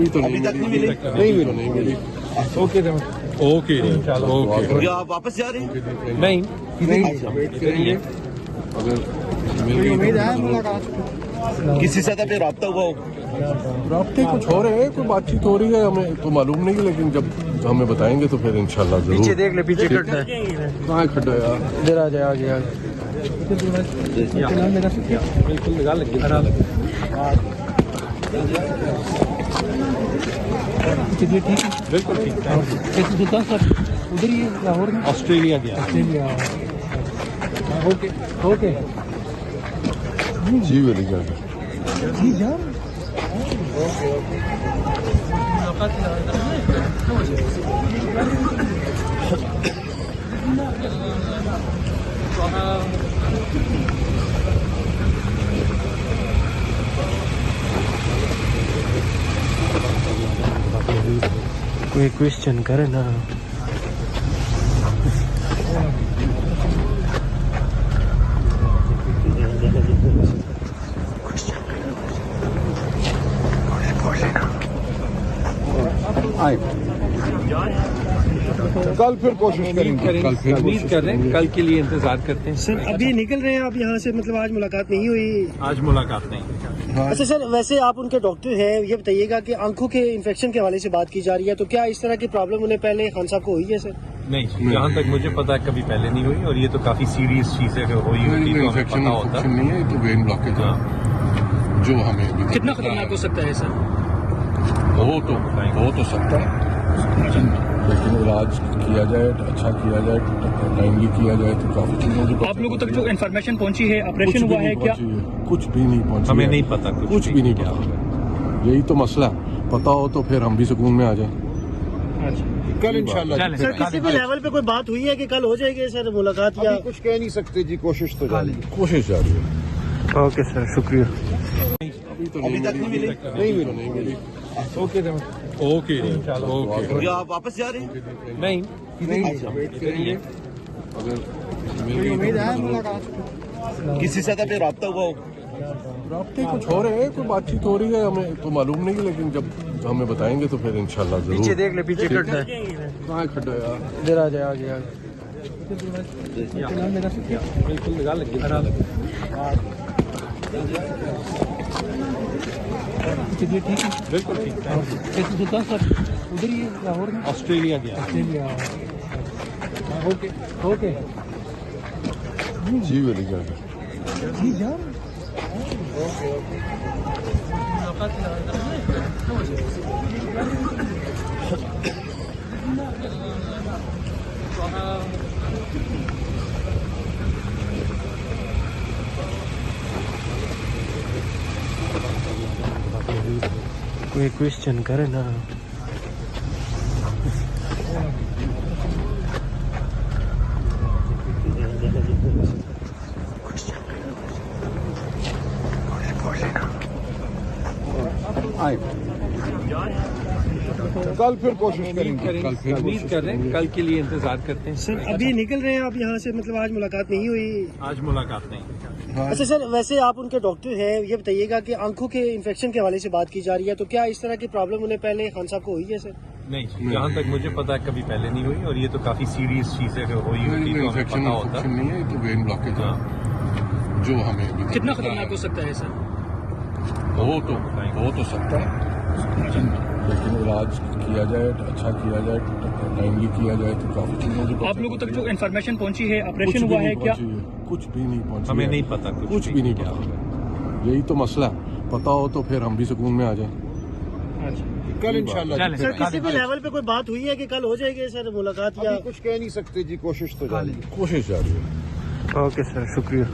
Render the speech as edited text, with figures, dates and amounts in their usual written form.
ابھی تک نہیں ملی اوکے اوکے کیا آپ واپس جا رہے ہیں؟ نہیں کسی سطح پہ رابطہ ہوا ہو؟ رابطے کچھ ہو رہے ہیں، کوئی بات چیت ہو رہی ہے، ہمیں تو معلوم نہیں، لیکن جب ہمیں بتائیں گے تو پھر انشاءاللہ ضرور۔ پیچھے دیکھ لے، پیچھے کھڑا ہے، کہاں کھڑا ہے یار؟ ادھر آ جائے، آگے بالکل نگاہ لگی بالکل ٹھیک ہے، ادھر ہی لاہور میں آسٹریلیا گیا۔ اوکے جی ویری جی جان کوئی کوشچن کرے نا۔ کل پھر کوشش کریں گے، امید کر رہے ہیں، کل کے لیے انتظار کرتے ہیں۔ سر ابھی نکل رہے ہیں آپ یہاں سے، مطلب آج ملاقات نہیں ہوئی؟ آج ملاقات نہیں۔ اچھا سر، ویسے آپ ان کے ڈاکٹر ہیں، یہ بتائیے گا کہ آنکھوں کے انفیکشن کے حوالے سے بات کی جا رہی ہے، تو کیا اس طرح کی پرابلم انہیں پہلے خان صاحب کو ہوئی ہے سر؟ نہیں، جہاں تک مجھے پتا ہے کبھی پہلے نہیں ہوئی، اور یہ تو کافی سیریس چیز ہے، کہ ہوئی ہوتی تو ہمیں پتا ہوتا۔ نہیں ہے، تو وین بلاکیج ہے جو ہمیں کتنا خطرناک ہو سکتا ہے سر؟ ہو تو سکتا ہے، لیکن علاج کیا جائے، اچھا کیا جائے، ٹائملی کیا جائے تو کافی چیزوں کی۔ آپ لوگوں تک جو انفارمیشن پہنچی ہے، آپریشن ہوا ہے کیا؟ کچھ بھی نہیں پہنچا، ہمیں نہیں پتا، کچھ بھی نہیں پتا، یہی تو مسئلہ ہے، پتا ہو تو پھر ہم بھی سکون میں آ جائیں۔ کل انشاءاللہ سر کسی بھی لیول پہ کوئی بات ہوئی ہے کہ کل ہو جائے گی سر ملاقات، یا کچھ کہہ نہیں سکتے جی، کوشش تو جاری ہے، کوشش جاری ہے۔ اوکے سر، شکریہ۔ ابھی تک نہیں ملی اوکے کیا آپ واپس جا رہے ہیں؟ نہیں کسی سطح پہ رابطہ ہوا ہو؟ رابطے کچھ ہو رہے ہیں، کوئی بات چیت ہو رہی ہے، ہمیں تو معلوم نہیں، لیکن جب ہمیں بتائیں گے تو پھر انشاءاللہ ضرور۔ پیچھے دیکھ لے، پیچھے کھڑا ہے، کہاں کھڑا ہے یار؟ ادھر آ جائے، آگے بالکل نگاہ لگی بالکل ٹھیک ہے، ادھر ہی لاہور میں آسٹریلیا گیا۔ اوکے جی ویری جی جان کوئی کوشچن کرے نا۔ کل پھر کوشش کریں گے، امید کر رہے ہیں، کل کے لیے انتظار کرتے ہیں۔ سر ابھی نکل رہے ہیں آپ یہاں سے، مطلب آج ملاقات نہیں ہوئی؟ آج ملاقات نہیں۔ اچھا سر، ویسے آپ ان کے ڈاکٹر ہیں، یہ بتائیے گا کہ آنکھوں کے انفیکشن کے حوالے سے بات کی جا رہی ہے، تو کیا اس طرح کی پرابلم انہیں پہلے خان صاحب کو ہوئی ہے سر؟ نہیں، جہاں تک مجھے پتا ہے کبھی پہلے نہیں ہوئی، اور یہ تو کافی سیریس چیز ہے، کہ ہوئی ہوتی تو ہمیں پتا ہوتا۔ نہیں ہے، تو وین بلاکیج ہے جو ہمیں کتنا خطرناک ہو سکتا ہے سر؟ ہو تو سکتا ہے، لیکن علاج کیا جائے، اچھا کیا جائے، ٹائملی کیا جائے تو کافی چیزوں کی۔ آپ لوگوں تک جو انفارمیشن پہنچی ہے، آپریشن ہوا ہے کیا؟ کچھ بھی نہیں پہنچا، ہمیں نہیں پتا، کچھ بھی نہیں پتا، یہی تو مسئلہ ہے، پتا ہو تو پھر ہم بھی سکون میں آ جائیں۔ کل انشاءاللہ سر کسی بھی لیول پہ کوئی بات ہوئی ہے کہ کل ہو جائے گی سر ملاقات، یا کچھ کہہ نہیں سکتے جی، کوشش تو جاری ہے، کوشش جاری ہے۔ اوکے سر، شکریہ۔